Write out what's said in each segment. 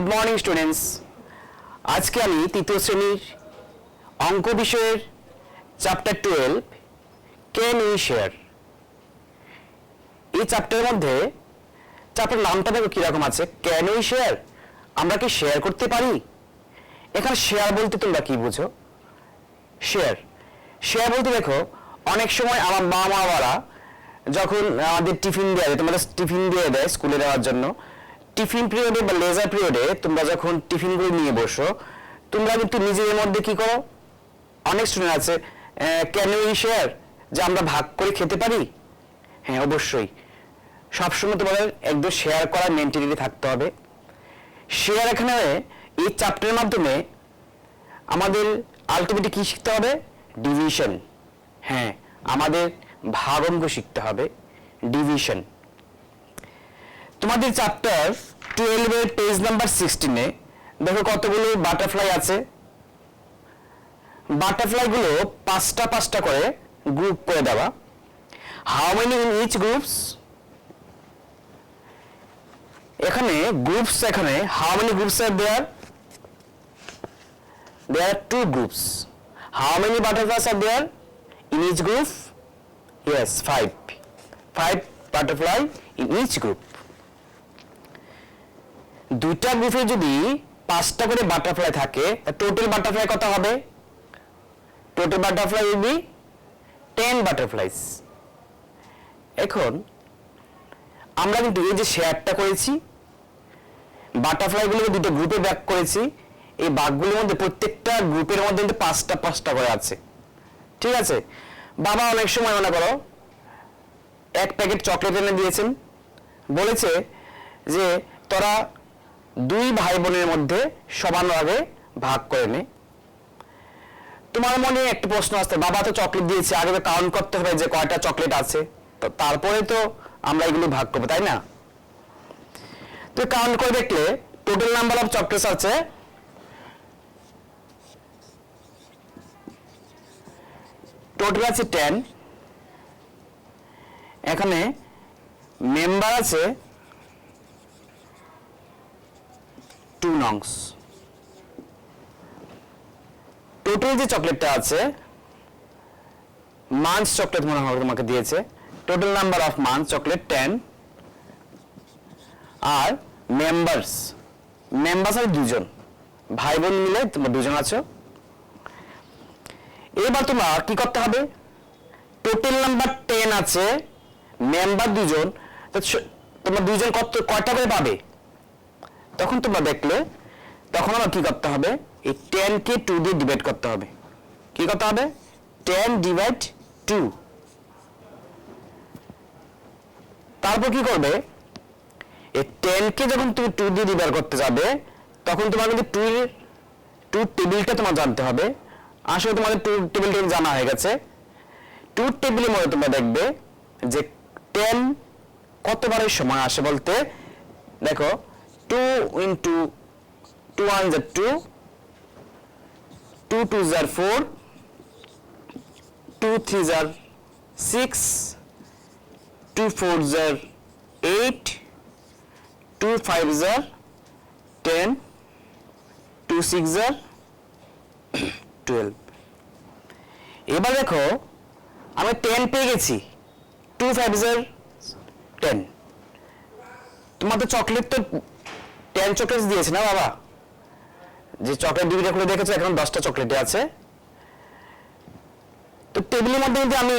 Good morning students. আজকে আমি তৃতীয় শ্রেণীর অঙ্ক বিষয়ের চ্যাপ্টার 12 ক্যান উই শেয়ার, এই চ্যাপ্টারের মধ্যে চ্যাপ্টার নামটা দেখো কিরকম আছে, ক্যান উই শেয়ার, আমরা কি শেয়ার করতে পারি। এখানে শেয়ার বলতে তোমরা কি বুঝো? শেয়ার শেয়ার বলতে দেখো অনেক সময় আমার বাবা যখন আমাদের টিফিন দেওয়া যায়, তোমাদের টিফিন দিয়ে দেয় স্কুলে দেওয়ার জন্য, টিফিন পিরিয়ডে বা লেজার পিরিয়ডে তোমরা যখন টিফিনগুলো নিয়ে বসো, তোমরা কিন্তু নিজেদের মধ্যে কি করো, অনেক স্টুডেন্ট আছে ক্যান উই শেয়ার, যে আমরা ভাগ করে খেতে পারি। হ্যাঁ, অবশ্যই সবসময় তোমাদের একদম শেয়ার করার মেন্টালিটি থাকতে হবে। শেয়ার এখানে এই চ্যাপ্টারের মাধ্যমে আমাদের আলটিমেটলি কি শিখতে হবে? ডিভিশন। হ্যাঁ, আমাদের ভাগাঙ্ক শিখতে হবে, ডিভিশন। তোমাদের চ্যাপ্টার 12 এর পেজ নাম্বার 16 দেখো কতগুলো বাটারফ্লাই আছে। বাটারফ্লাই গুলো পাঁচটা পাঁচটা করে গ্রুপ করে দেওয়া। How many in each groups? এখানে গ্রুপস, এখানে how many groups are there? There are two groups. How many butterflies are there in each group? Yes, 5. 5 butterfly in each group. দুইটা গ্রুপে যদি 5টা করে বাটারফ্লাই থাকে, টোটাল বাটারফ্লাই কত হবে? Total butterfly will be 10 butterflies. এখন আমরা কিন্তু এই যে শেয়ারটা করেছি, বাটারফ্লাই গুলোকে দুটো গ্রুপে ভাগ করেছি, এই ভাগগুলোর মধ্যে প্রত্যেকটা গ্রুপের মধ্যে কিন্তু 5টা 5টা করে আছে। ঠিক আছে, বাবা অনেক সময় মনে করো এক প্যাকেট চকলেট এনে দিয়েছেন, বলেছে যে তোরা দুই ভাই বোনের মধ্যে সমানভাবে ভাগ করে নে। তোমার মনে একটা প্রশ্ন আসছে, বাবা তো চকলেট দিয়েছে, আগে তো কাউন্ট করতে হবে যে কয়টা চকলেট আছে, তো তারপরে তো আমরা এগুলো ভাগ করবো, তাই না? তো কাউন্ট করে দেখলে টোটাল নাম্বার অফ চকলেটস আছে টোটাল আছে 10। এখানে মেম্বার আছে 2 নংস। টোটাল যে চকলেটটা আছে, মাঞ্চ চকলেট মনে হয় তোমাকে দিয়েছে, total number of Munch chocolate 10। আর মেম্বার্স আছে 2 জন, ভাই বোন মিলে তোমরা 2 জন আছো। এবার তোমরা কি করতে হবে? টোটাল নাম্বার 10 আছে, মেম্বার 2 জন, তোমরা 2 জন কয়টা করে পাবে? তখন তোমরা দেখলে তখন আমার কি করতে হবে? এই 10 কে 2 দিয়ে ডিভাইড করতে হবে। কি করতে হবে? 10 ডিভাইড 2। তারপর কি করবে? এই 10 কে যখন তুমি 2 দিয়ে ডিভাইড করতে যাবে, তখন তোমার কিন্তু 2 টেবিলটা তোমার জানতে হবে। আসলে তোমাদের 2 টেবিলটা জানা হয়ে গেছে। 2 টেবিলের মধ্যে তোমরা দেখবে যে 10 কতবারের সময় আসে বলতে, দেখো 2 into 2 1 is 2, 2 2 is 4, 2 3 is 6, 2 4 is 8, 2 5 is 10, 2 6 is 12। এবার দেখো আমি 10 পেয়ে গেছি, 2 5 is 10। তোমাদের চকলেট তো 10 চকলেট দিয়েছে না বাবা, যে চকলেট ডিভিডে করে দেখেছো, এখন 10টা চকলেটে আছে। তো টেবিলের মধ্যে কিন্তু আমি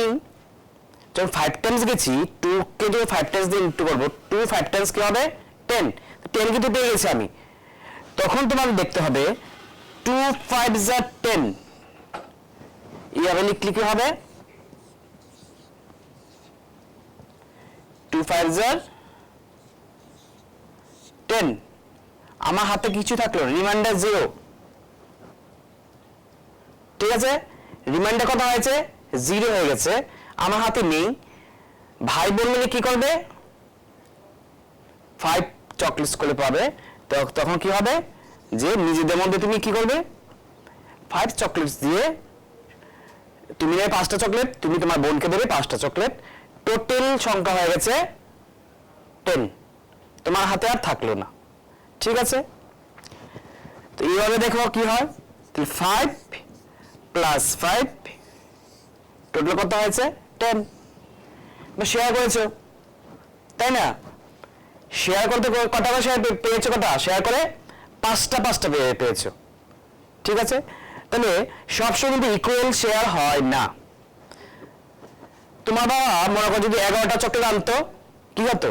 যখন 5 টাইমস গেছি, 2 কে যদি 5 টাইমস দিয়ে ইনটু করব, 2 5 টাইমস কি হবে? 10। 10 কিন্তু পেয়ে গেছি আমি। তখন তোমাকে দেখতে হবে 2 5 is 10, এইভাবে লিখলে কি হবে? 2 5 is 10। আমার হাতে কিছু থাকলো, রিমাইন্ডার 0। ঠিক আছে, রিমাইন্ডার কত হয়েছে? 0 হয়ে গেছে, আমার হাতে নেই। ভাই বোন মিলে কি করবে? 5 চকলেটস করে পাবে। তখন কি হবে? যে নিজেদের মধ্যে তুমি কি করবে? 5 চকলেটস দিয়ে, তুমি নেবে 5টা চকলেট, তুমি তোমার বোনকে দেবে 5টা চকলেট, টোটাল সংখ্যা হয়ে গেছে 10। তোমার হাতে আর থাকলো না। ঠিক আছে, তো এইভাবে দেখো কি হয়, তাহলে 5 প্লাস 5 টোটাল কত হয়েছে 10। শেয়ার করেছো তাই না, শেয়ার করতে কটা করে শেয়ার পেয়েছো, কটা শেয়ার করে পাঁচটা পেয়েছো, ঠিক আছে। তাহলে সবসময় কিন্তু ইকুয়াল শেয়ার হয় না। তোমার বাবা মনে করো যদি 11টা চকলেট আনতো কি হতো,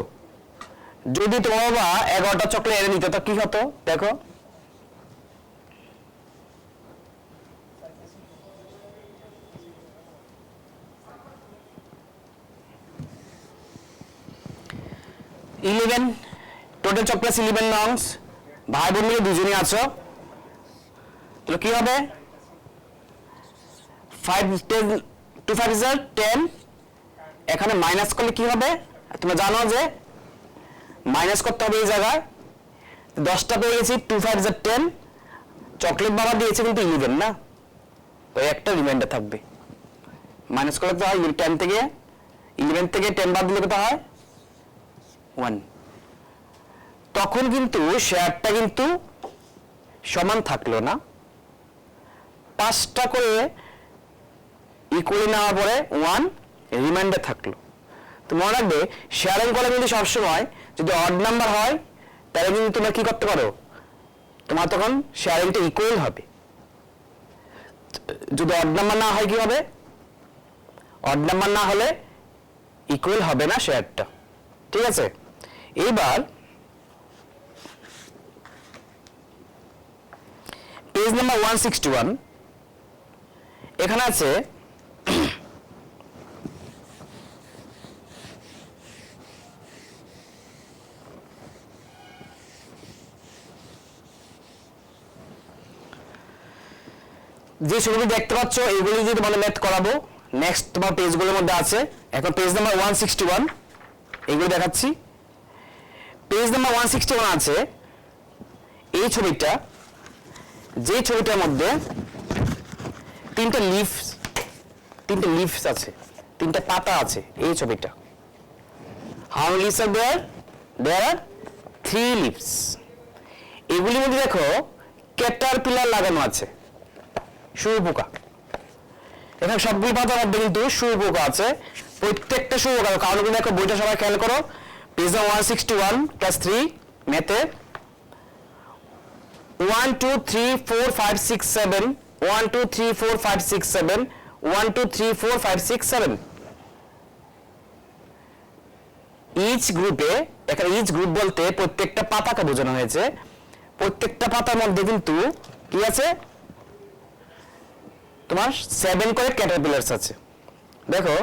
যদি তোমার বাবা 11টা চকলেট এনে নিত তো কি হতো দেখো, ইলেভেন টোটাল চকলেট 11 নংস, ভাই বোন মিলে দুজনই আছো, তাহলে কি হবে 5 10 2 5 is 10, এখানে মাইনাস করলে কি হবে তোমরা জানো যে মাইনাস করতে হবে এই জায়গায়, 10টা পেয়ে গেছি, 2 5 is 10, চকলেট বাবা দিয়েছে কিন্তু 11 না, তো একটা রিমাইন্ডার থাকবে, মাইনাস করলে তো হয় 10 থেকে 11 থেকে 10 বাদ দিলে কত হয় 1, তখন কিন্তু শেয়ারটা কিন্তু সমান থাকলো না, 5টা করে ইকুয়ালি নেওয়ার পরে 1 রিমাইন্ডার থাকলো। তো মনে রাখবে শেয়ারিং করে কিন্তু সবসময় যদি অড নাম্বার হয় তাহলে কিন্তু তোমরা কি করতে পারো, তোমার তখন শেয়ারিংটা ইকুয়াল হবে, যদি অড নাম্বার না হয় কি হবে, অড নাম্বার না হলে ইকুয়াল হবে না শেয়ারটা, ঠিক আছে। এইবার পেজ নাম্বার 161 এখানে আছে যে ছবিগুলো দেখতে পাচ্ছ এগুলি যদি তোমাদের ম্যাথ করাবো, নেক্সট তোমার পেজগুলোর মধ্যে আছে। এখন পেজ নাম্বার 161 এগুলো দেখাচ্ছি। পেজ নাম্বার 161 আছে এই ছবিটা, যে ছবিটার মধ্যে তিনটা লিভস আছে, তিনটা পাতা আছে এই ছবিটা। How many leaves are there are 3 leaves. এগুলির মধ্যে দেখো ক্যাটারপিলার লাগানো আছে, শুঁয়োপোকা। এখানে সবগুলো পাতার মধ্যে কিন্তু শুঁয়োপোকা আছে, প্রত্যেকটা শুঁয়োপোকা। কারণ কিন্তু দেখো বইটা সবাই খেয়াল করো, পেজ 161 ক্লাস 3 ম্যাথে 1 2 3 4 5 6 7 1 2 3 4 5 6 7 1 2 3 4 5 6 7 ইচ গ্রুপে, এখানে ইচ গ্রুপ বলতে প্রত্যেকটা পাতাকে বোঝানো হয়েছে। প্রত্যেকটা পাতার মধ্যে কিন্তু কি আছে তোমার 7 করে ক্যাটারপিলার্স আছে। দেখো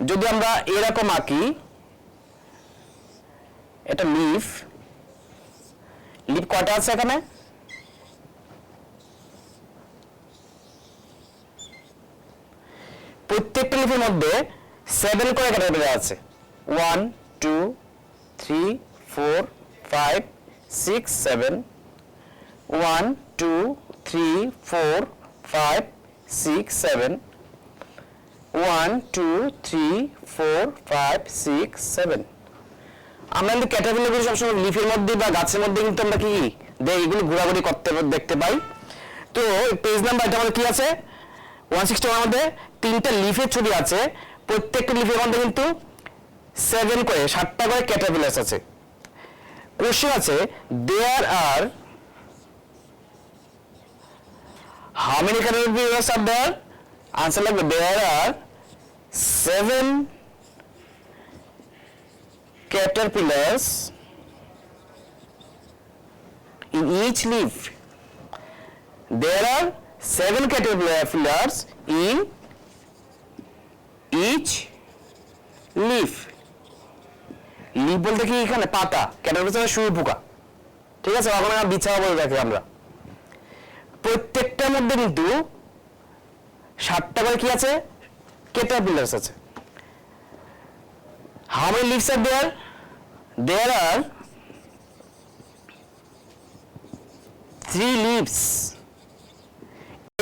যদি আমরা এরকম আঁকি, এটা লিফ কয়টা আছে এখানে, প্রত্যেকটা লিফের মধ্যে 7 করে ক্যাটারপিলার আছে, 1 2 3 4 5 6 7 1 2 3 4 5 6 7 1 2 3 4 5 6 7। আমরা কিন্তু ক্যাটারপিলারগুলো সবসময় লিফের মধ্যে বা গাছের মধ্যে কিন্তু আমরা কি এগুলো ঘোরাঘুরি করতে দেখতে পাই। তো পেজ নাম্বার এটা আমাদের কি আছে 161 এর মধ্যে তিনটা লিফের ছবি আছে, প্রত্যেকটা লিফের মধ্যে কিন্তু 7 করে 7টা করে ক্যাটারপিলার্স আছে। কোশ্চেন আছে দেয়ার আর how many caterpillars are there? Answer like there are 7 caterpillars in each leaf. There are 7 caterpillars in each leaf. Leaf বলতে কি এখানে পাতা, ক্যাটারপিলার শুঁয়োপোকা, ঠিক আছে, ওখানে বিছানা বলে রাখি আমরা। প্রত্যেকটার মধ্যে কিন্তু 7টা করে কি আছে ক্যাটারপিলার্স আছে। How many leaves are there, there are 3 leaves.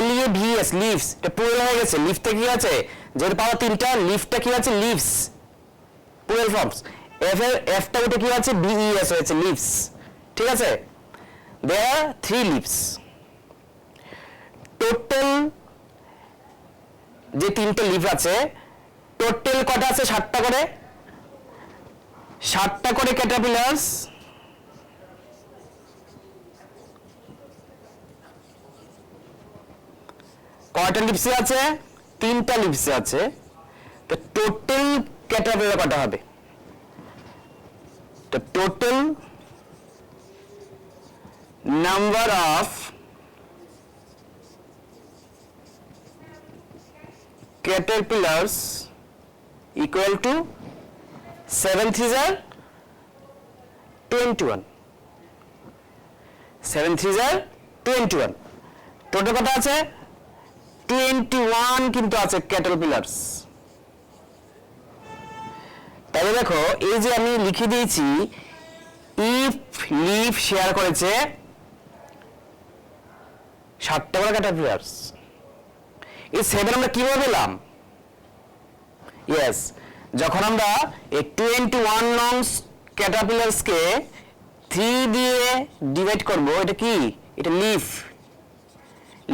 LEAVES leaves, এটা প্লুরাল হয়ে গেছে, লিফটা কি আছে যেটা পাওয়া 3টা, লিফটা কি আছে লিভস প্লুরাল ফর্মস। এফটা ওটা কি আছে BES হয়েছে লিভস, ঠিক আছে। দেয়ার আর 3 লিভস। টোটাল যে তিনটে লিফ আছে টোটাল কটা আছে 7টা করে 7টা করে ক্যাটারপিলার্স কয়টা লিপসে আছে 3টা লিপসে আছে তো টোটাল ক্যাটারপিলার কটা হবে তো total number of caterpillars equal to 7 3s are 21 7 3s are 21 total কত আছে 21 কিন্তু আছে caterpillars তাহলে দেখো এই যে আমি লিখে দিয়েছি ইফ লিফ শেয়ার করেছে 7টা করে caterpillars এই 7 আমরা কিভাবে পেলাম यस যখন আমরা এই 21 নং ক্যাটারপিলারস কে 3 দিয়ে ডিভাইড করব এটা কি এটা লিফ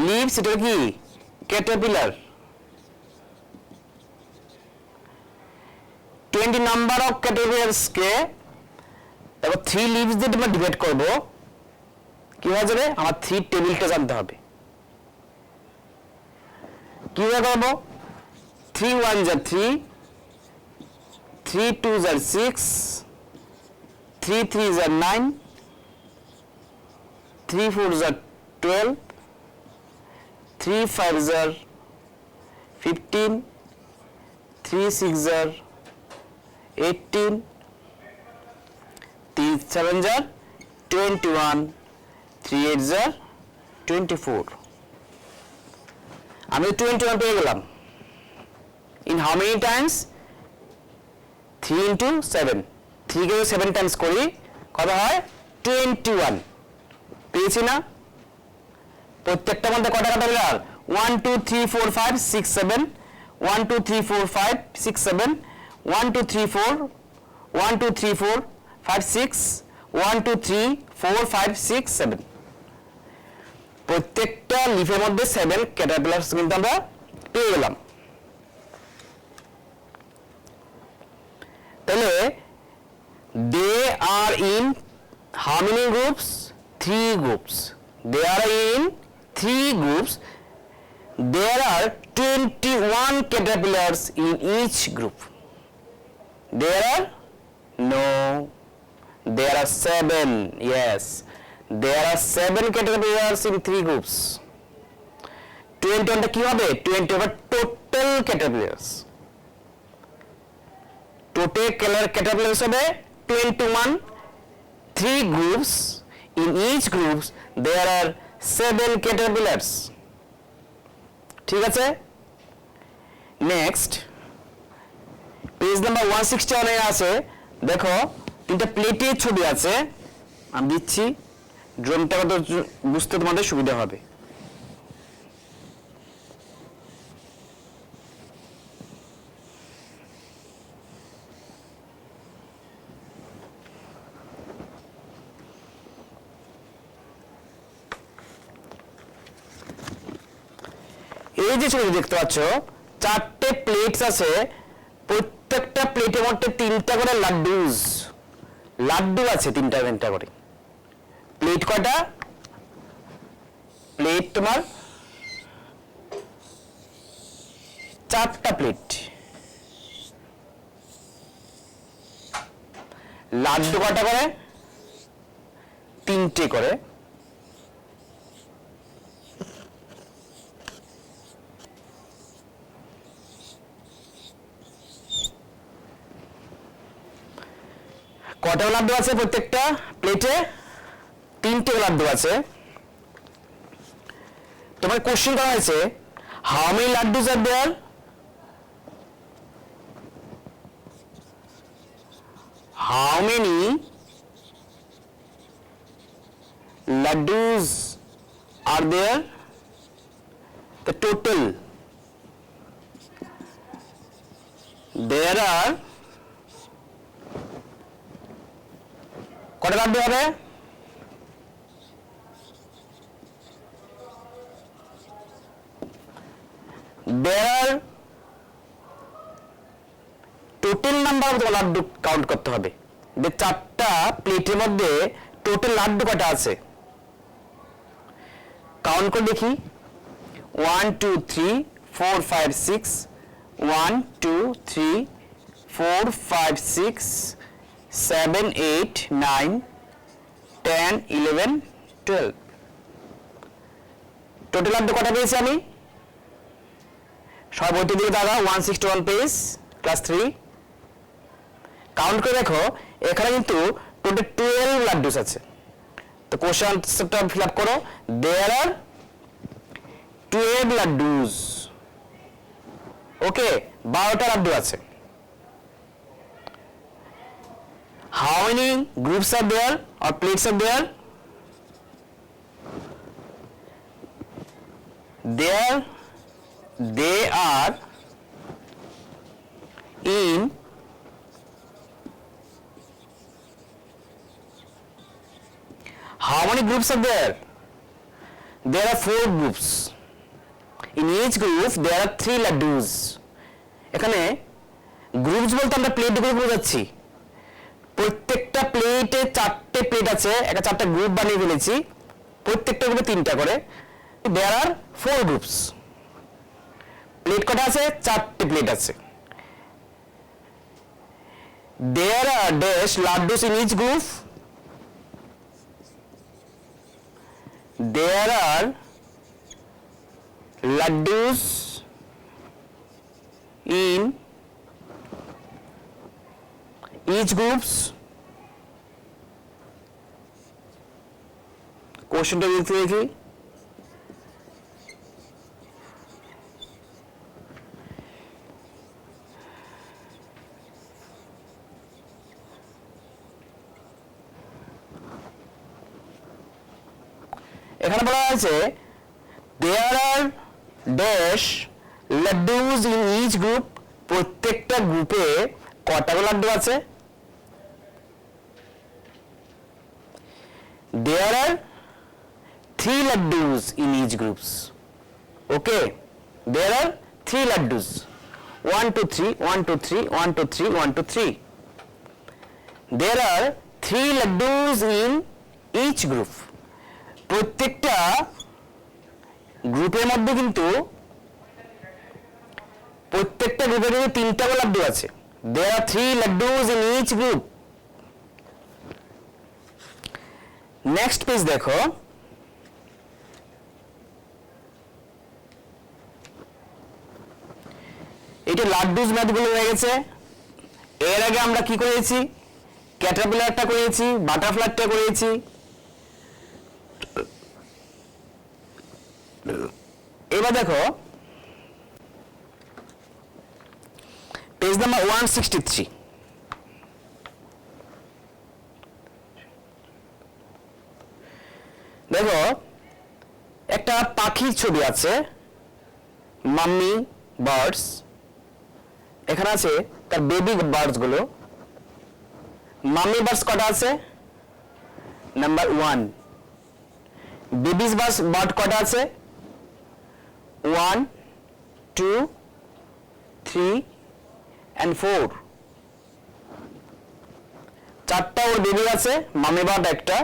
লিভস এটা কি ক্যাটারপিলার 20 নাম্বার অফ ক্যাটারপিলারস কে তারপর 3 লিভস দিয়ে আমরা ডিভাইড করব কি হয়ে যাবে আমার 3 টেবিলটা জানতে হবে কিভাবে করব 3 1 যা 3 3 2 যা 6 3 3 যা 9 3 4 যা 12 3 5 যা 15 3 6 যা 18 3 7 যা 21 3 8 যা 24 আমি 21 পেয়ে গেলাম in how many times 3 into 7 3 K 7 Times করি কত হয় 21 পেয়েছি না প্রত্যেকটার মধ্যে কটা ক্যাটারপিলার 1 2 3 4 5 6 7 1 2 3 4 5 6 7 1 2 3 4 1 2 3 4 5 6 1 2 3 4 5 6 7 প্রত্যেকটা লিফের মধ্যে 7 ক্যাটারপিলারস কিন্তু আমরা পেয়ে গেলাম তাহলে they are in how many groups 3 groups they are in 3 groups there are 21 caterpillars in each group there are no there are 7 yes there are 7 caterpillars in 3 groups 21 টা কি হবে 20 হবে total caterpillars total caterpillars হবে 21 3 groups in each groups there are 7 caterpillars ঠিক আছে next page number 161 এ আছে দেখো তিনটা প্লেটের ছবি আছে আমি দিচ্ছি ড্রয়িংটা কত বুঝতে তোমাদের সুবিধা হবে এই যে ছবি দেখতে পাচ্ছ চারটে প্লেটস আছে প্রত্যেকটা প্লেটের মধ্যে 3টা করে লাড্ডু আছে 3টা করে প্লেট কয়টা প্লেট তোমার 4টা প্লেট লাড্ডু কয়টা করে 3টে করে কটা লাড্ডু আছে প্রত্যেকটা প্লেটে 3টে লাড্ডু আছে তোমার কোশ্চেন করা হয়েছে how many laddus are there how many laddus are there the total there are কটা লাড্ডু হবে there are total number of laddu count করতে হবে যে চারটা প্লেটের মধ্যে টোটাল লাড্ডু কটা আছে কাউন্ট করে দেখি 1 2 3 4 5 6 1 2 3 4 5 6 7 8 9 10 11 12 টোটাল লাড্ডু কটা পেয়েছি আমি সব বইতে দিয়ে দাদা 161 পেজ ক্লাস 3 কাউন্ট করে দেখো এখানে কিন্তু টোটাল 12 লাড্ডুস আছে তো কোশ্চেন আনসারটা ফিল আপ করো देयर आर 12 লাড্ডুস ওকে 12টা লাড্ডু আছে how many groups are there or plates are there they are in how many groups are there? There are 4 groups. In each group there are 3 laddus. এখানে groups বলতে আমরা plate গুলো বোঝাচ্ছি প্রত্যেকটা প্লেটে 4টে plate আছে একটা 4টা গ্রুপ বানিয়ে ফেলেছি প্রত্যেকটা গ্রুপে 3টা করে there are 4 groups. প্লেট কটা আছে 4টে প্লেট আছে there are dash laddus in each group. There are laddus in each groups. কোশ্চেনটা দেখতে দেখি এখানে বলা আছে there are dash laddus in each group প্রত্যেকটা গ্রুপে কটা লাড্ডু আছে there are 3 laddus in each groups okay there are 3 laddus 1 2 3 1 2 3 1 2 3 1 2 3 there are 3 laddus in each group প্রত্যেকটা গ্রুপের মধ্যে কিন্তু প্রত্যেকটা গ্রুপে কিন্তু 3টা করে লাড্ডু আছে there are 3 laddus in each group next page দেখো এটা লাড্ডুস ম্যাথগুলো হয়ে গেছে এর আগে আমরা কি করেছি ক্যাটারপিলারটা করেছি বাটারফ্লাইটা করেছি এবার দেখো পেজ নাম্বার 163 দেখো একটা পাখির ছবি আছে মাম্মি বার্ডস এখানে আছে তার বেবি বার্ডস গুলো মাম্মি বার্ডস কটা আছে নাম্বার 1 বেবিস বার্ড কটা আছে 1 2 3 and 4 চারটা ওর বেবি আছে মামি বার্ড একটা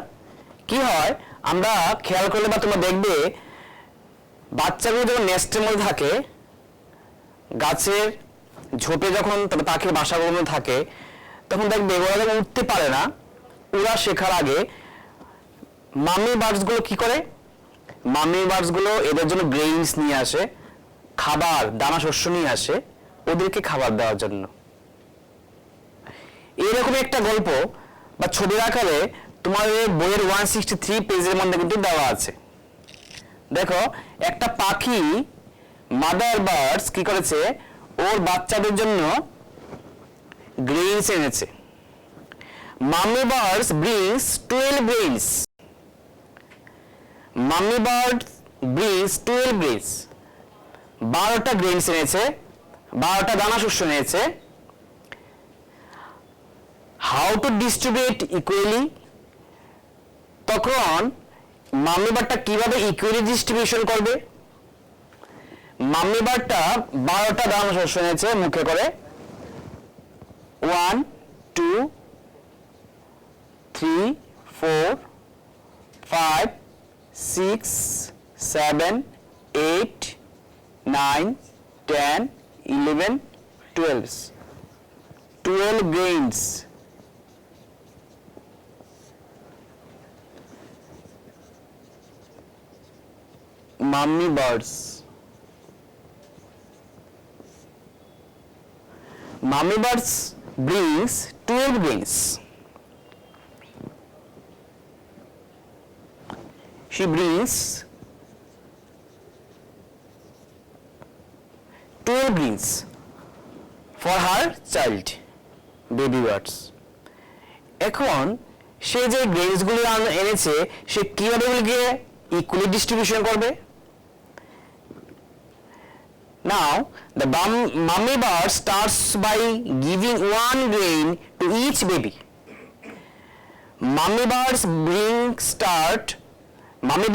কি হয় আমরা খেয়াল করলে বা তোমরা দেখবে বাচ্চাগুলো যখন নেস্টের মধ্যে থাকে গাছের ঝোপে যখন তবে পাখির বাসাগুলো থাকে তখন দেখবে ওরা যখন উঠতে পারে না ওরা শেখার আগে মামি বার্ডস গুলো কি করে মামি বার্ডস গুলো এদের জন্য গ্রেইনস নিয়ে আসে খাবার দানা শস্য নিয়ে আসে ওদেরকে খাবার দেওয়ার জন্য এরকম একটা গল্প বা ছবির আকারে তোমাদের বইয়ের 163 পেজের মধ্যে কিন্তু দেওয়া আছে দেখো একটা পাখি মাদার বার্ডস কি করেছে ওর বাচ্চাদের জন্য গ্রেইনস এনেছে মামি বার্ডস ব্রিংস 12 গ্রেইনস মামি বার্ড ব্রিংস 12 গ্রেইনস 12টা গ্রেইনস এনেছে 12টা দানা শস্য এনেছে হাউ টু ডিস্ট্রিবিউট ইকুয়ালি তখন মামি বার্ডটা কিভাবে ইকুয়ালি ডিস্ট্রিবিউশন করবে মাম্মি বার্ডটা 12টা দানা শস্য নিয়েছে মুখে করে 1 2 3 4 5 6 7 8 9 10 11 12 grains mummy birds brings 12 grains. She brings 12 grains for her child, baby birds. এখন সে যে গ্রেনস গুলো এনেছে সে কিভাবে এগুলিকে ইকুয়ালি ডিস্ট্রিবিউশন করবে? Now the mummy bird starts by giving one grain to each baby. Mummy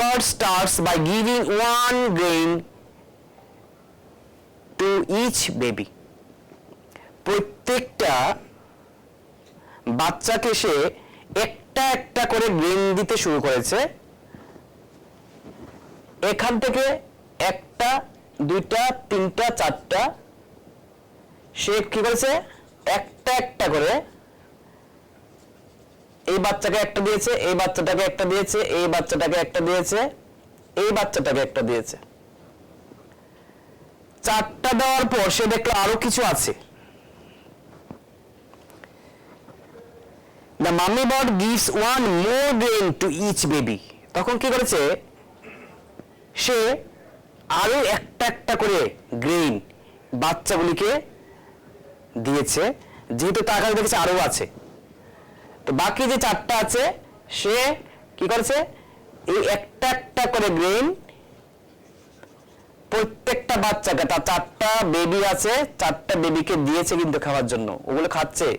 bird starts by giving one grain to each baby. প্রত্যেকটা বাচ্চাকে সে একটা একটা করে গ্রেন দিতে শুরু করেছে। এখান থেকে একটা দুইটা তিনটা চারটা সে কি করেছে একটা একটা করে এই বাচ্চাকে একটা দিয়েছে, এই বাচ্চাটাকে একটা দিয়েছে, এই বাচ্চাটাকে একটা দিয়েছে, এই বাচ্চাটাকে একটা দিয়েছে। চারটা দেওয়ার পর সে দেখলো আরো কিছু আছে। The mummy bird gives one more grain to each baby. তখন কি করেছে সে আরো একটা একটা করে গ্রেন বাচ্চাগুলিকে দিয়েছে, যেহেতু তার কাছে দেখেছে আরো আছে। তো বাকি যে চারটা আছে সে কি করেছে এই একটা একটা করে গ্রেন প্রত্যেকটা বাচ্চাকে, তার চারটা বেবি আছে, চারটা বেবিকে দিয়েছে কিন্তু খাওয়ার জন্য। ওগুলো খাচ্ছে,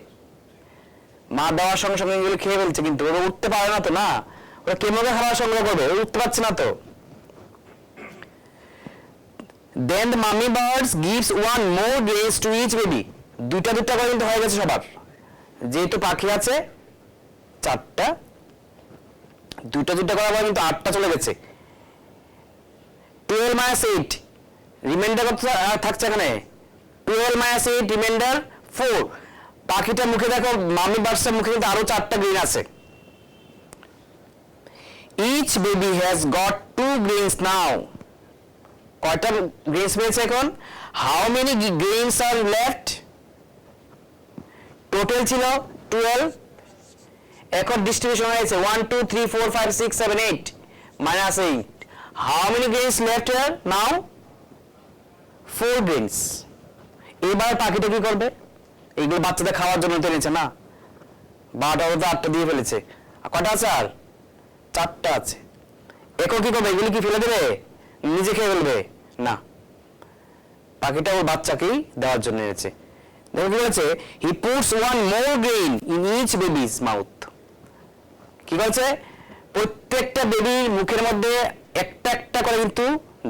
মা দেওয়ার সঙ্গে সঙ্গে এগুলো খেয়ে ফেলছে, কিন্তু ওরা উঠতে পারে না তো, না ওরা কেমন খাবার সংগ্রহ করবে, ওরা উঠতে পারছে না তো। Then the mummy birds gives one more grains to each baby. দুইটা দুইটা করে কিন্তু হয়ে গেছে সবার, যেহেতু পাখি আছে চারটা, দুইটা দুইটা করার পর কিন্তু 8টা চলে গেছে। 12 minus 8 রিমাইন্ডার কত থাকছে এখানে? 12 minus 8 রিমাইন্ডার 4। পাখিটার মুখে দেখো, মাম্মি বার্ডসের মুখে কিন্তু আরো 4টা গ্রেন আছে। Each baby has got 2 grains now. কয়টা গ্রেনস পেয়েছে এখন? How many grains are left? Total ছিল 12, এখন ডিস্ট্রিবিউশন হয়েছে 1 2 3 4 5 6 7 8 minus 8. How many grains left here now? 4 grains. এবার পাখিটা কি করবে? এইগুলো বাচ্চাদের খাওয়ার জন্য তো এনেছে না, 12টা 8টা দিয়ে ফেলেছে। কটা আছে আর? 4টা আছে। এখন কি করবে? এগুলো কি ফেলে দেবে, নিজে খেয়ে ফেলবে? না, পাখিটা ওর বাচ্চাকেই দেওয়ার জন্য এনেছে। দেখো কি বলেছে, he puts one more grain in each baby's mouth. কি বলছে? প্রত্যেকটা বেবির মুখের মধ্যে একটা একটা করে কিন্তু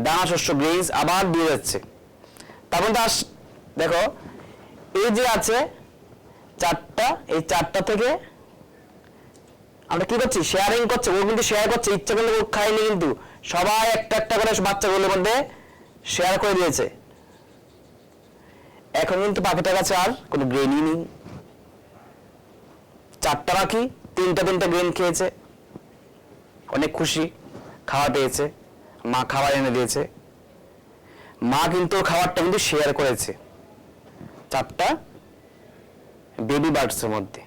দানা শস্য গ্রেইনস আবার দিয়ে যাচ্ছে। তারপর দেখো এই যে আছে 4টা, এই 4টা থেকে আমরা কি করছি, শেয়ারিং করছে। ও কিন্তু শেয়ার করছে, ইচ্ছা করলে ও খায়নি, কিন্তু সবাই একটা একটা করে বাচ্চাগুলোর মধ্যে শেয়ার করে দিয়েছে। এখন কিন্তু পাখিটার কাছে আর কোনো গ্রেনই নেই। 4টা পাখি 3টা গ্রেন খেয়েছে, অনেক খুশি, খাওয়া পেয়েছে, মা খাবার এনে দিয়েছে। মা কিন্তু খাবারটা কিন্তু শেয়ার করেছে 4টা বেবি বার্ডস এর মধ্যে।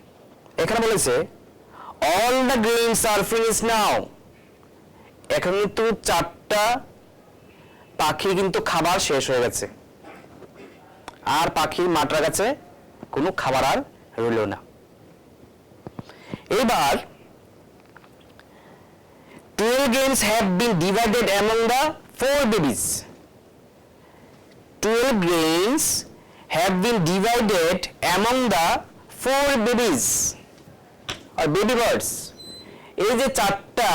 এখানে বলেছে all the grains are finished now. এখন কিন্তু 4টা পাখি কিন্তু খাবার শেষ হয়ে গেছে, আর পাখির মাটার কাছে কোনো খাবার আর রইল না। এবার 12 grains have been divided among the 4 babies. 12 grains have been divided among the 4 babies or baby birds. এই যে 4টা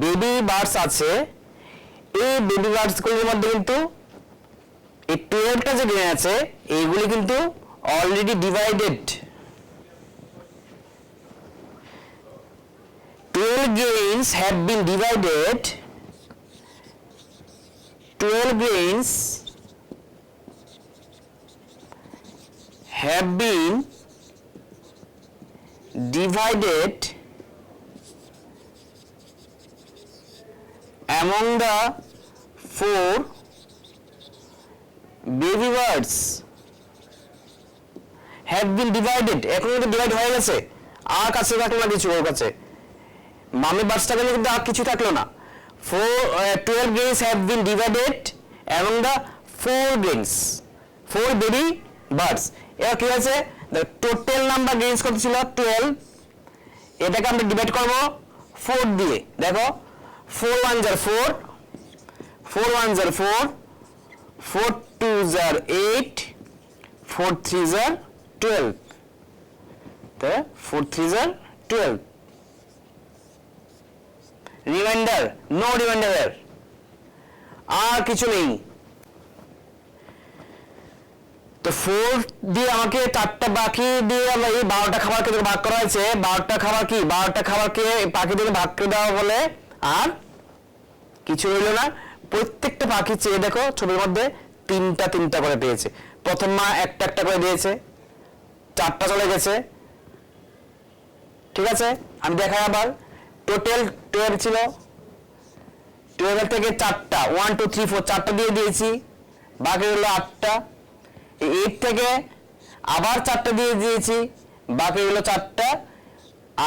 বেবি বার্ডস আছে, এই বেবি বার্ডস গুলোর মধ্যে কিন্তু এই 12টা যে গ্রেন আছে এইগুলি কিন্তু already divided. 12 grains have been divided. 12 grains have been divided among the 4 baby birds. Have been divided, এখন কিন্তু ডিভাইড হয়ে গেছে, আর কাছে থাকলো না কিছু, ওর কাছে মামি বার্ডসটা কিন্তু আর কিছু থাকলো না। 12 grains have been divided among the 4 grains, 4 baby birds. এবার কি আছে, টোটাল নাম্বার গ্রেনস কত ছিল 12, এটাকে আমরা ডিভাইড করব 4 দিয়ে। দেখো 4 1s are 4, 4 1s are 4, 4 2s are 8, 4 3s are 12, তো 4 3s are 12। Reminder, no reminder, আর কিছু নেই। তো 4 দিয়ে আমাকে 4টা বাকি দিয়ে আমরা এই 12টা খাবারকে ভাগ করা হয়েছে, 12টা খাবার কি 12টা খাবারকে পাখি দিয়ে ভাগ করে দেওয়া বলে আর কিছু রইল না। প্রত্যেকটা পাখি চেয়ে দেখো ছবির মধ্যে 3টা 3টা করে পেয়েছে। প্রথম মা একটা একটা করে দিয়েছে, 4টা চলে গেছে। ঠিক আছে, আমি দেখাই আবার। টোটাল 12 ছিল, 12 থেকে 4টা 1 2 3 4 4টা দিয়ে দিয়েছি, বাকি হলো 8টা। 8 থেকে আবার 4টা দিয়ে দিয়েছি, বাকি হলো 4টা।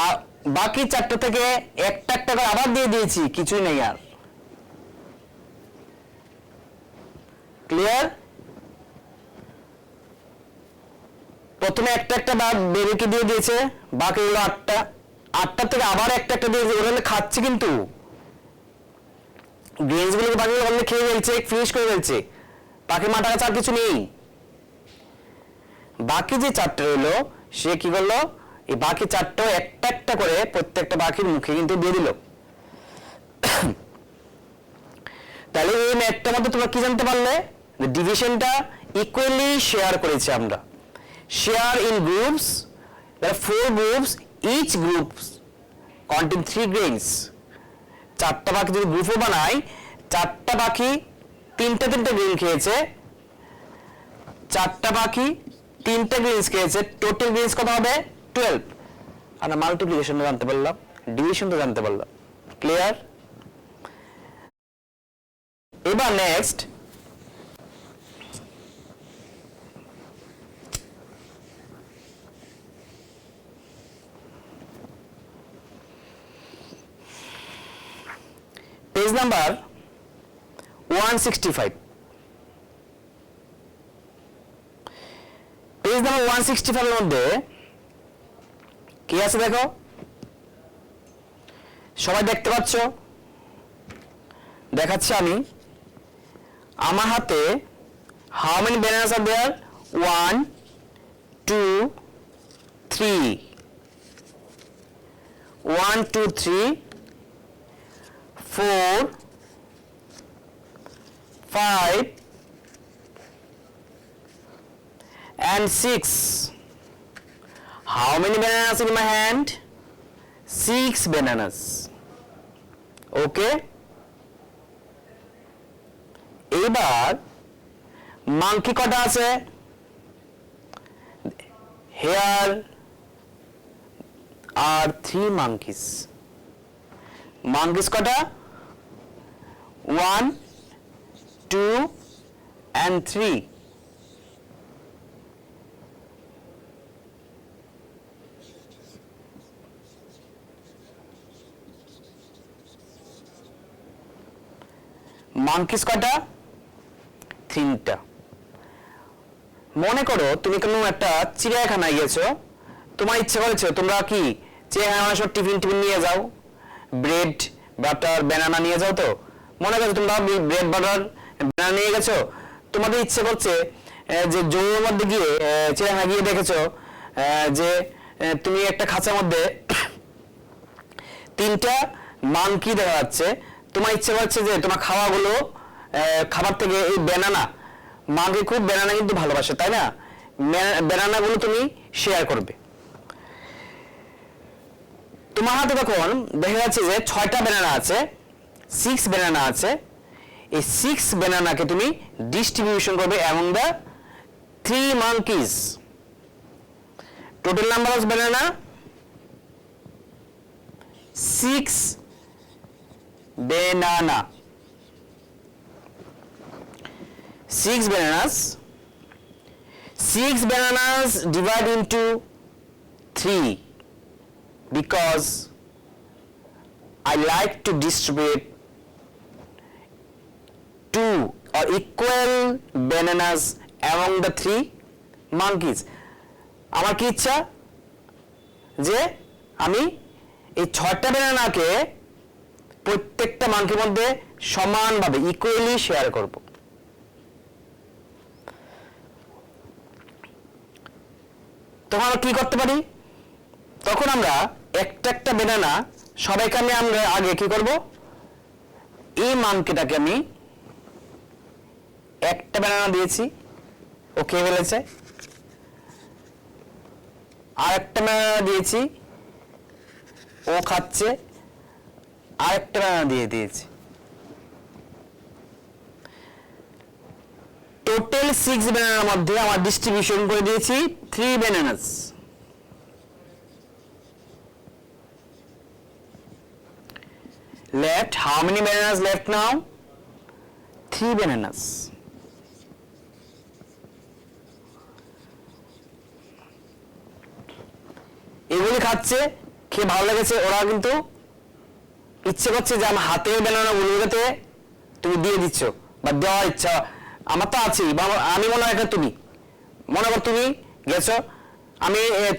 আর বাকি 4টা থেকে একটা একটা করে আবার দিয়ে দিয়েছি, কিছুই নেই আর। ক্লিয়ার? প্রথমে একটা একটা বেবিকে দিয়ে দিয়েছে, বাকি হলো 8টা। 8টা থেকে আবার একটা একটা দিয়ে ওরা খাচ্ছে, কিন্তু গ্রেনস গুলোকে বাকি অলরেডি খেয়ে ফেলছে, ফিনিশ করে ফেলছে। পাখি মাটার কাছে আর কিছু নেই। বাকি যে 4টা রইলো সে কি করলো, এই বাকি 4টাও একটা একটা করে প্রত্যেকটা পাখির মুখে কিন্তু দিয়ে দিল। তাহলে এই ম্যাথটার মধ্যে তোমরা কি জানতে পারলে, ডিভিশনটা ইকুয়ালি শেয়ার করেছি আমরা। Share in groups, there are 4 groups, each group contain 3 grains. 4টা পাখি যদি গ্রুপও বানাই, 4টা পাখি 3টা গ্রেন খেয়েছে, 4টা পাখি 3টা গ্রেনস খেয়েছে, টোটাল গ্রেনস কত হবে 12। আমরা মাল্টিপ্লিকেশন জানতে পারলাম, ডিভিশন তো জানতে পারলাম। ক্লিয়ার? এবার next page number 165। Page number 165 এর মধ্যে কি আছে দেখো, সবাই দেখতে পাচ্ছ? দেখাচ্ছি আমি আমার হাতে। How many bananas are there? 1 2 3, 1 2 3 4 5 and 6. How many bananas in my hand? 6 bananas. Okay? এবার মাংকি কটা আছে? Here are 3 monkeys. Monkeys কটা? 1 2 and 3. মানকিস কয়টা? 3টা। মনে করো তুমি কোনো একটা চিড়িয়াখানায় গেছো, তোমার ইচ্ছে করেছে তোমরা কি চিড়িয়াখানায় সব টিফিন নিয়ে যাও, ব্রেড বাটার ব্যানানা নিয়ে যাও। তো মনে করো তোমরা ব্রেড বাটার ব্যানানা নিয়ে গেছো, তোমাদের ইচ্ছে করছে যে জমির মধ্যে গিয়ে চিড়িয়াখানা গিয়ে দেখেছো যে তুমি একটা খাঁচার মধ্যে 3টা মাংকি দেখা যাচ্ছে। তোমার ইচ্ছে করছে যে তোমার খাবার থেকে এই ব্যানানা মাকে খুব ব্যানানা কিন্তু ভালোবাসে, তাই না? ব্যানানাগুলো তুমি শেয়ার করবে। তোমার হাতে তখন দেখা যাচ্ছে যে 6টা ব্যানানা আছে, 6 ব্যানানা আছে। এই 6 ব্যানানাকে তুমি ডিস্ট্রিবিউশন করবে among the 3 monkeys. Total number of banana 6 banana. 6 bananas. 6 bananas divide into 3 because I like to distribute 2 or equal bananas among the 3 monkeys. আমার কি ইচ্ছা যে আমি এই 6টা ব্যানানাকে প্রত্যেকটা মাংকির মধ্যে সমানভাবে ইকুয়ালি শেয়ার করব। তখন আমরা কি করতে পারি? তখন আমরা একটা একটা ব্যানানা সবাইকে আমরা আগে কি করব, এই মাংকিটাকে আমি একটা ব্যানানা দিয়েছি, ও খেয়ে ফেলেছে। আর একটা ব্যানানা দিয়েছি, ও খাচ্ছে। আর একটা ব্যানানা দিয়েছি। টোটাল 6 ব্যানানার মধ্যে আমার ডিস্ট্রিবিউশন করে দিয়েছি 3 bananas. Left, how many bananas left now? 3 bananas. এগুলি খাচ্ছে, খেয়ে ভালো লেগেছে, ওরা কিন্তু ইচ্ছে করছে যে আমার হাতের ব্যানানা গুলোতে তুমি দিয়ে দিচ্ছ বা দেওয়ার ইচ্ছা আমার তো আছেই। আমি মনে হয় এটা তুমি মনে কর তুমি গেছো,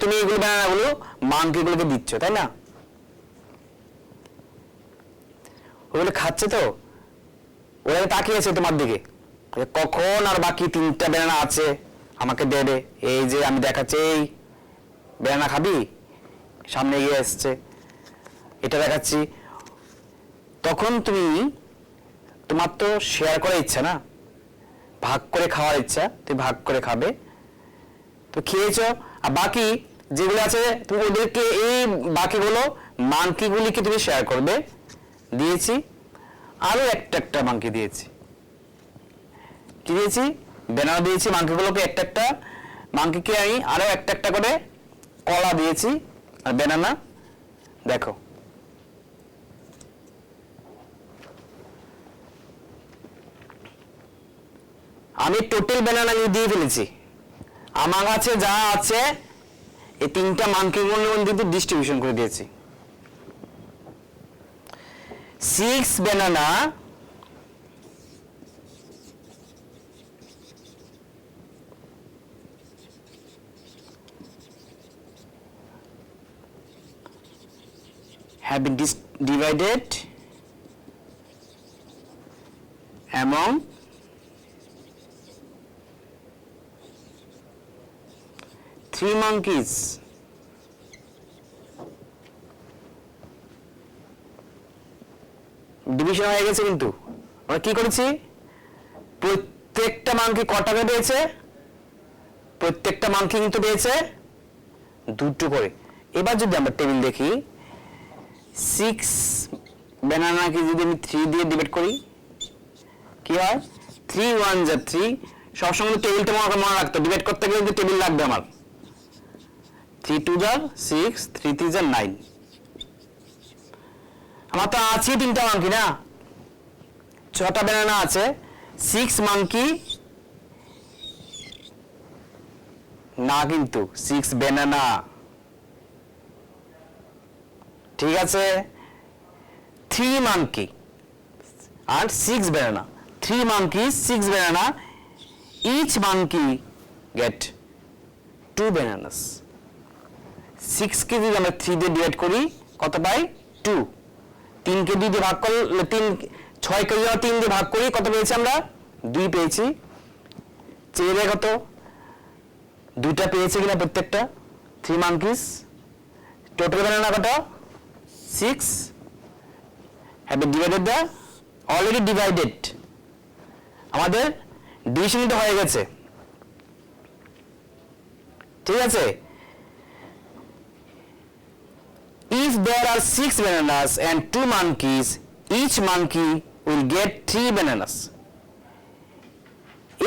তুমি এগুলো ব্যানানাগুলো মাংকিগুলোকে দিচ্ছ, তাই না? ওগুলো খাচ্ছে, তো ওরা তাকিয়েছে তোমার দিকে, কখন আর বাকি 3টা ব্যানানা আছে আমাকে দেবে। এই যে আমি দেখাচ্ছি, এই ব্যানানা খাবি, সামনে এগিয়ে আসছে, এটা দেখাচ্ছি। তখন তোমার তো শেয়ার করার ইচ্ছা না, ভাগ করে খাওয়ার ইচ্ছা, তুমি ভাগ করে খাবে। তো খেয়েছো, আর বাকি যেগুলো আছে তুমি ওদেরকে এই বাকিগুলো মাংকিগুলিকে তুমি শেয়ার করবে। দিয়েছি, আরো একটা মাংকি দিয়েছি। কি দিয়েছি? ব্যানানা দিয়েছি, মাংকিগুলোকে একটা মাংকিকে আমি আরো একটা করে কলা দিয়েছি আর ব্যানানা। দেখো আমি টোটাল ব্যানানা দিয়ে ফেলেছি। আমার কাছে যা আছে এই 3টা মাংকিগুলোর মধ্যে ডিস্ট্রিবিউশন করে দিয়েছি। 6 banana have been divided among 3 monkeys. Division হয়ে গেছে, কিন্তু আমরা কি করেছি? প্রত্যেকটা মাংকি কটা করে পেয়েছে? প্রত্যেকটা মাংকি কিন্তু পেয়েছে 2টো করে। এবার যদি আমরা টেবিল দেখি, 6 ব্যানানাকে যদি আমি 3 দিয়ে ডিভাইড করি, কি হয়? 3 1 যা 3। সবসময় টেবিলটা মনে রাখতো, ডিভাইড করতে গেলে কিন্তু টেবিল লাগবে আমার। 3 2 যা 6, 3 3 যা 9। আমার তো আছে 3টা মাংকি না, 6টা ব্যানানা আছে। 6 মাংকি না, কিন্তু 6 ব্যানানা, ঠিক আছে? 3 মাংকি আর 6 banana, 3 monkeys 6 banana, each monkey get 2 bananas. 6 কে যদি আমরা 3 দিয়ে ডিভাইড করি কত পাই? 2। 3 কে 2 দিয়ে ভাগ করলে 6 কে যদি 3 দিয়ে ভাগ করি কত পেয়েছি আমরা? 2 পেয়েছি। চেয়ে কত? 2টা পেয়েছে কিনা প্রত্যেকটা 3 monkeys। টোটাল banana কত? 6 have been divided the already divided। আমাদের ডিভিশন তো হয়ে গেছে, ঠিক আছে। If there are 6 bananas and 2 monkeys, each monkey will get 3 bananas.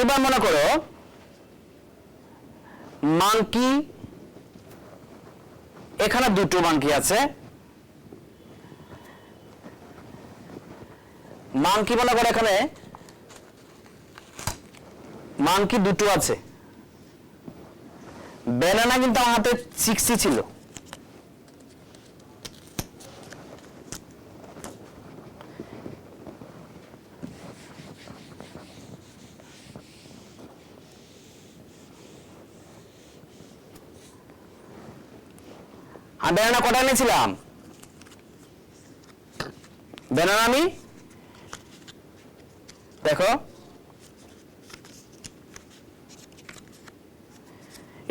এবার মনে করো মাঙ্কি, এখানে দুটো মাঙ্কি আছে, মাঙ্কি মনে করো এখানে মাঙ্কি দুটো আছে, ব্যানানা কিন্তু আমার হাতে 6ই ছিল। আর ব্যানানা কটা এনেছিলাম? ব্যানানা আমি দেখো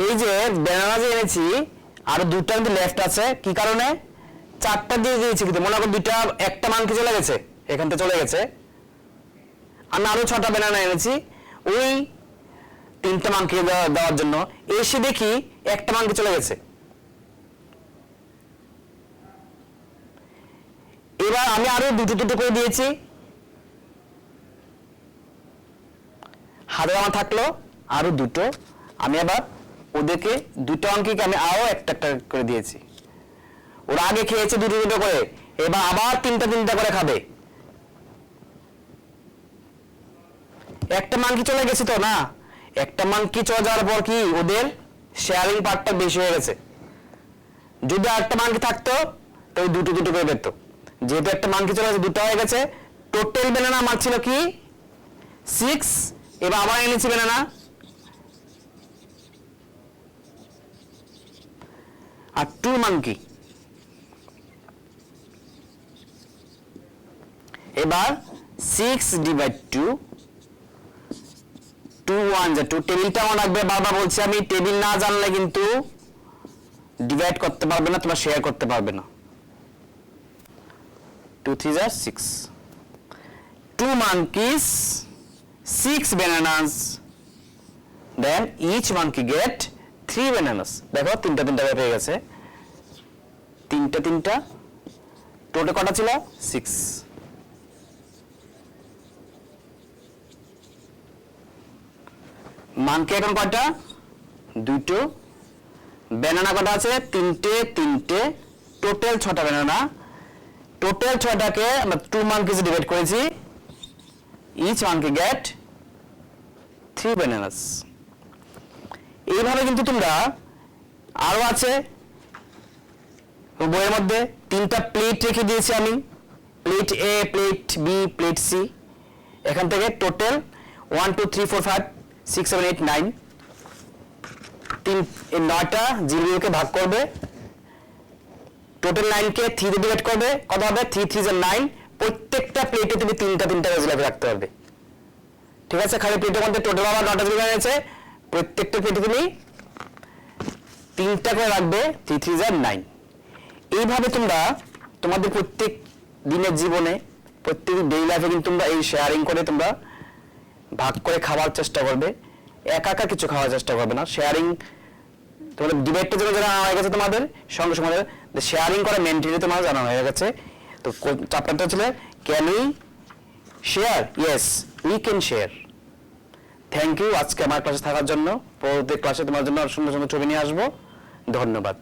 এই যে ব্যানানা যে এনেছি আর দুটো কিন্তু লেফট আছে, কি কারণে? 4টা দিয়ে দিয়েছি, কিন্তু মনে করো দুইটা, একটা মানকি চলে গেছে, এখান থেকে চলে গেছে। আমি আরো 6টা ব্যানানা এনেছি ওই 3টা মানকি দেওয়ার জন্য, এসে দেখি একটা মানকি চলে গেছে। এবার আমি আরো দুটো দুটো করে দিয়েছি, হাতে আমার থাকলো আরো দুটো, আমি আবার ওদেরকে দুটো অঙ্কিকে আমি আরো একটা একটা করে দিয়েছি। ওরা আগে খেয়েছে দুটো দুটো করে, এবার আবার 3টা 3টা করে খাবে। একটা মানকি চলে গেছে তো না, একটা মানকি চলে যাওয়ার পর কি ওদের শেয়ারিং পার্টটা বেশি হয়ে গেছে। যদি আরেকটা মানকি থাকতো তো দুটো দুটো করে পেত, যেহেতু একটা মানকি চলে গেছে, দুটো হয়ে গেছে। টোটাল ব্যানানা আমার ছিল কি 6, এবার আবার এনেছি ব্যানানা, আর 2 মানকি। এবার 6 ডিভাইড 2, 2 1 যা 2, টেবিলটা মনে রাখবে, বারবার বলছি আমি, টেবিল না জানলে কিন্তু ডিভাইড করতে পারবে না, তোমরা শেয়ার করতে পারবে না। 2 3 যা 6, 2 monkeys, 6 bananas, then each monkey get 3 bananas. দেখো 3টা 3টা করে পেয়ে গেছে, 3টা 3টা, টোটাল কটা ছিল 6। মানকি এখন কয়টা? দুটো। ব্যানানা কটা আছে? 3টে 3টে, টোটাল 6টা ব্যানানা। টোটাল 6টাকে আমরা 2 monkeys ডিভাইড করেছি, each monkey get 3 bananas. এইভাবে কিন্তু তোমরা আরো আছে বইয়ের মধ্যে 3টা প্লেট রেখে দিয়েছি আমি, প্লেট এ, প্লেট বি, প্লেট সি। এখান থেকে টোটাল 1 2 3 4 5 6 7 8 9, 9টা জিরোকে ভাগ করবে, টোটাল 9কে 3 দিয়ে ডিভাইড করবে, কত হবে? 3 3 যা 9। প্রত্যেকটা প্লেটে তুমি 3টা 3টা রেজাল্ট রাখতে পারবে, ঠিক আছে। খালি প্লেটের মধ্যে টোটাল আবার 9টা জিরো আছে, প্রত্যেকটা প্লেটে তুমি 3টা করে রাখবে, 3 3 যা 9। এইভাবে তোমরা তোমাদের প্রত্যেক দিনের জীবনে, প্রত্যেক ডেইলি লাইফে কিন্তু তোমরা এই শেয়ারিং করে তোমরা ভাগ করে খাওয়ার চেষ্টা করবে, একা একা কিছু খাওয়ার চেষ্টা করবে না। শেয়ারিং তোমাদের ডিবেটটা যেন জানা হয়ে গেছে, তোমাদের সঙ্গে সঙ্গে শেয়ারিং করা মেন্টালি তোমার জানা হয়ে গেছে। তো চ্যাপ্টারটা ছিল can we share? Yes we can share. Thank you আজকে আমার ক্লাসে থাকার জন্য। পরবর্তী ক্লাসে তোমার জন্য সুন্দর সুন্দর ছবি নিয়ে আসবো। ধন্যবাদ।